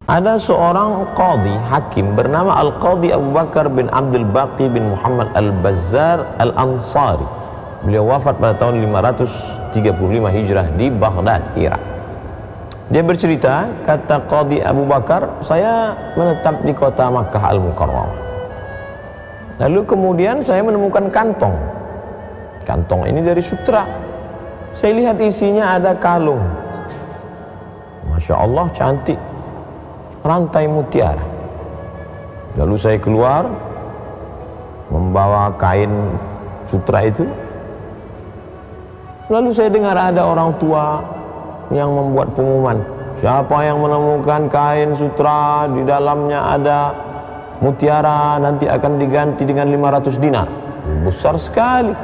Ada seorang qadhi hakim bernama Al-Qadhi Abu Bakar bin Abdul Baqi bin Muhammad Al-Bazzar Al-Ansari. Beliau wafat pada tahun 535 Hijrah di Baghdad, Irak. Dia bercerita, kata Qadhi Abu Bakar, saya menetap di kota Makkah Al-Mukarramah. Lalu kemudian saya menemukan kantong. Kantong ini dari sutra. Saya lihat isinya ada kalung. Masya Allah, cantik, rantai mutiara. Lalu saya keluar membawa kain sutra itu. Lalu saya dengar ada orang tua yang membuat pengumuman, siapa yang menemukan kain sutra di dalamnya ada mutiara nanti akan diganti dengan 500 dinar. Besar sekali.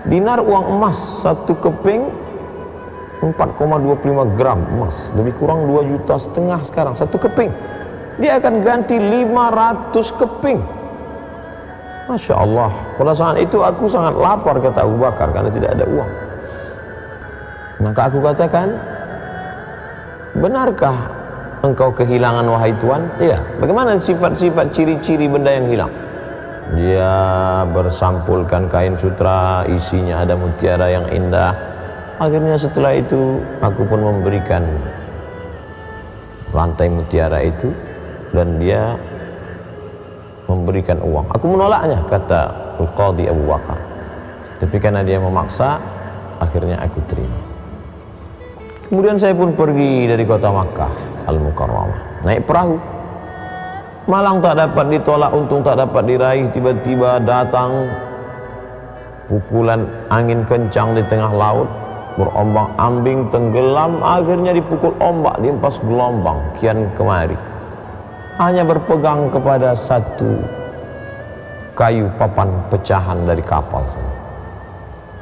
Dinar uang emas, satu keping 4,25 gram emas, lebih kurang 2,5 juta sekarang satu keping. Dia akan ganti 500 keping. Masya Allah. Pada saat itu aku sangat lapar, kata Abu Bakar, karena tidak ada uang. Maka aku katakan, benarkah engkau kehilangan wahai Tuan? Iya. Bagaimana sifat-sifat ciri-ciri benda yang hilang? Dia bersampulkan kain sutra, isinya ada mutiara yang indah. Akhirnya setelah itu aku pun memberikan rantai mutiara itu dan dia memberikan uang. Aku menolaknya, kata Al-Qadhi Abu Bakar. Tapi karena dia memaksa, akhirnya aku terima. Kemudian saya pun pergi dari kota Makkah Al-Mukarramah, naik perahu. Malang tak dapat ditolak, untung tak dapat diraih. Tiba-tiba datang pukulan angin kencang di tengah laut, berombang-ambing, tenggelam, akhirnya dipukul ombak, dihempas gelombang kian kemari. Hanya berpegang kepada satu kayu papan pecahan dari kapal saja.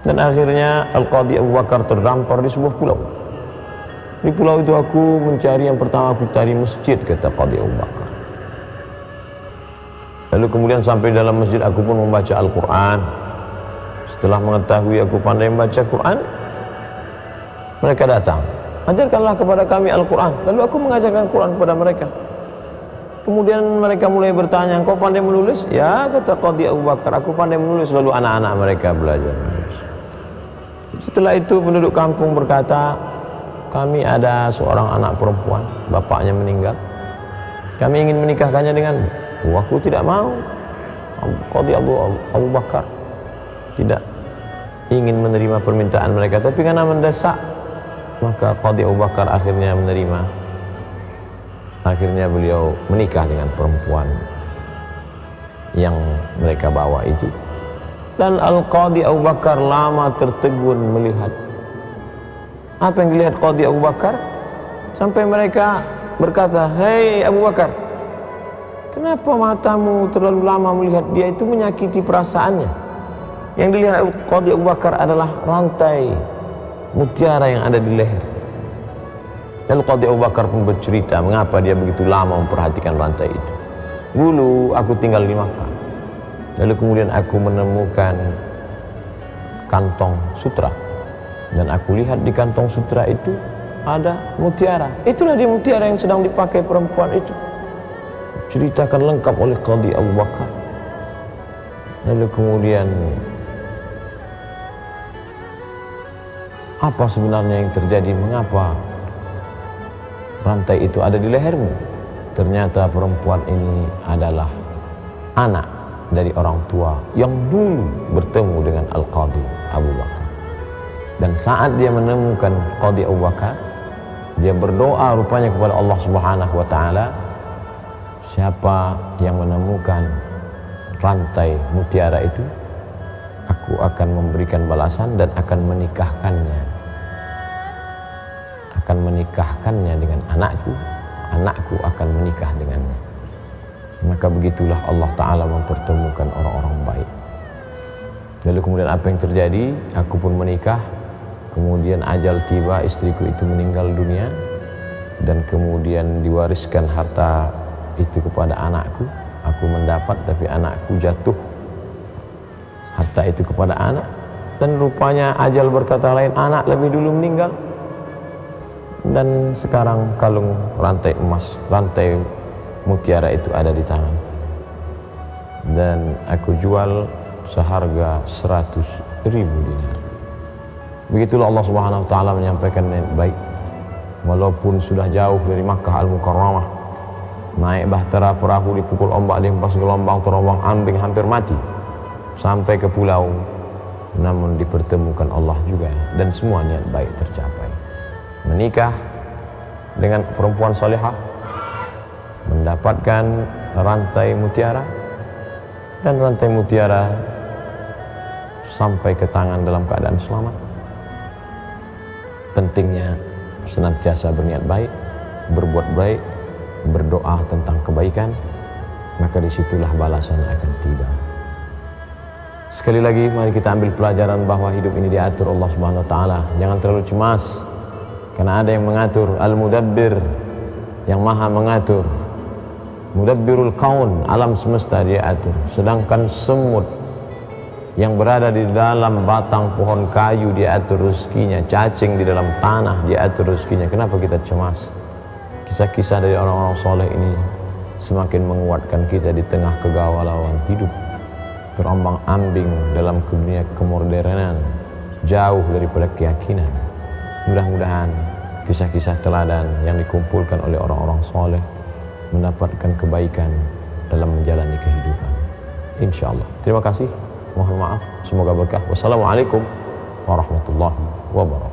Dan akhirnya Al-Qadhi Abu Bakar terdampar di sebuah pulau. Di pulau itu aku mencari, yang pertama aku cari masjid, kata Qadhi Abu Bakar. Lalu kemudian sampai dalam masjid aku pun membaca Al-Quran. Setelah mengetahui aku pandai membaca Quran, mereka datang, ajarkanlah kepada kami Al-Quran. Lalu aku mengajarkan Quran kepada mereka. Kemudian mereka mulai bertanya, kau pandai menulis? Ya, kata Qadhi Abu Bakar, aku pandai menulis. Lalu anak-anak mereka belajar menulis. Setelah itu penduduk kampung berkata, kami ada seorang anak perempuan, bapaknya meninggal, kami ingin menikahkannya denganmu. Aku tidak mau. Qadhi Abu Bakar tidak ingin menerima permintaan mereka, tapi karena mendesak, maka Qadhi Abu Bakar akhirnya menerima. Akhirnya beliau menikah dengan perempuan yang mereka bawa itu. Dan Al-Qadhi Abu Bakar lama tertegun melihat. Apa yang dilihat Qadhi Abu Bakar? Sampai mereka berkata, hei Abu Bakar, kenapa matamu terlalu lama melihat dia? Itu menyakiti perasaannya. Yang dilihat Qadhi Abu Bakar adalah rantai mutiara yang ada di leher. Lalu Qadhi Abu Bakar pun bercerita mengapa dia begitu lama memperhatikan rantai itu. Dulu aku tinggal di Makkah, lalu kemudian aku menemukan kantong sutra, dan aku lihat di kantong sutra itu ada mutiara. Itulah dia mutiara yang sedang dipakai perempuan itu. Ceritakan lengkap oleh Qadhi Abu Bakar. Lalu kemudian, apa sebenarnya yang terjadi? Mengapa rantai itu ada di lehermu? Ternyata perempuan ini adalah anak dari orang tua yang dulu bertemu dengan Al-Qadhi Abu Bakar. Dan saat dia menemukan Qadhi Abu Bakar, dia berdoa rupanya kepada Allah Subhanahu wa ta'ala, siapa yang menemukan rantai mutiara itu, aku akan memberikan balasan dan akan menikahkannya. Akan menikahkannya dengan anakku, anakku akan menikah dengannya. Maka begitulah Allah Ta'ala mempertemukan orang-orang baik. Lalu kemudian apa yang terjadi? Aku pun menikah. Kemudian ajal tiba, istriku itu meninggal dunia, dan kemudian diwariskan harta itu kepada anakku. Aku mendapat, tapi anakku jatuh harta itu kepada anak. Dan rupanya ajal berkata lain, anak lebih dulu meninggal. dan sekarang kalung rantai emas, rantai mutiara itu ada di tangan, dan aku jual seharga 100.000 dinar. Begitulah Allah Subhanahu wa taala menyampaikan niat baik. Walaupun sudah jauh dari Makkah Al-Mukarramah, naik bahtera perahu, dipukul ombak, dihempas gelombang, terombang ambing, hampir mati, sampai ke pulau, namun dipertemukan Allah juga, dan semua niat baik tercapai. Menikah dengan perempuan salihah, mendapatkan rantai mutiara, dan rantai mutiara sampai ke tangan dalam keadaan selamat. Pentingnya senantiasa berniat baik, berbuat baik, berdoa tentang kebaikan, maka disitulah balasan akan tiba. Sekali lagi, mari kita ambil pelajaran bahwa hidup ini diatur Allah Subhanahu wa taala. Jangan terlalu cemas, karena ada yang mengatur, Al-Mudabbir, yang maha mengatur. Mudabbirul kaun, alam semesta dia atur. Sedangkan semut yang berada di dalam batang pohon kayu dia atur rezekinya, cacing di dalam tanah dia atur rezekinya. Kenapa kita cemas? Kisah-kisah dari orang-orang soleh ini semakin menguatkan kita di tengah kegalauan hidup, terombang ambing dalam dunia kemodernan, jauh daripada keyakinan. Mudah-mudahan kisah-kisah teladan yang dikumpulkan oleh orang-orang soleh mendapatkan kebaikan dalam menjalani kehidupan, insyaallah. Terima kasih, mohon maaf, semoga berkah. Wassalamualaikum warahmatullahi wabarakatuh.